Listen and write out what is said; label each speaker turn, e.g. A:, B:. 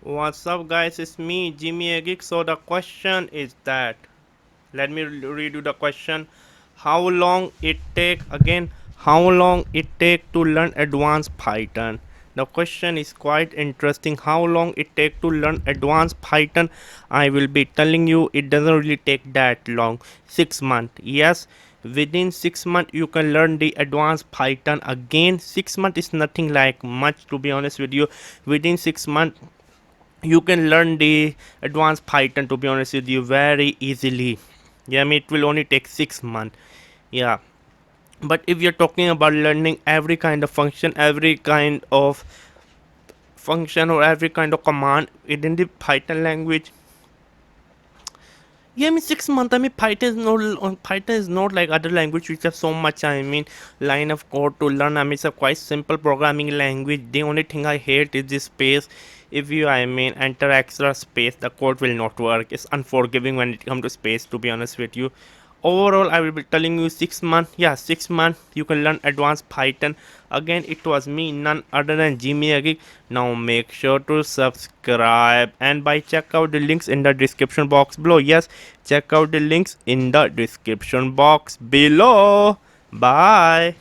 A: What's up, guys? It's me, Jimmy Geek. So the question is that, let me read you the question. How long it take again? How long it take to learn advanced Python? The question is quite interesting. How long it take to learn advanced Python? I will be telling you it doesn't really take that long. 6 months. Yes, within 6 months you can learn the advanced Python. Again, 6 months is nothing like much, to be honest with you. Within 6 months you can learn the advanced Python, to be honest with you, very easily. Yeah, I mean it will only take 6 months. Yeah, but if you're talking about learning every kind of function, every kind of function or every kind of command within the Python language, yeah, I mean 6 months. I mean Python is not like other language which have so much. I mean line of code to learn. I mean it's a quite simple programming language. The only thing I hate is this space. If you enter extra space, the code will not work. It's unforgiving when it comes to space. To be honest with you, overall I will be telling you 6 months. Yeah, 6 months you can learn advanced Python. Again, it was me, none other than Jimmy Aggie. Now make sure to subscribe and by check out the links in the description box below. Yes, check out the links in the description box below. Bye.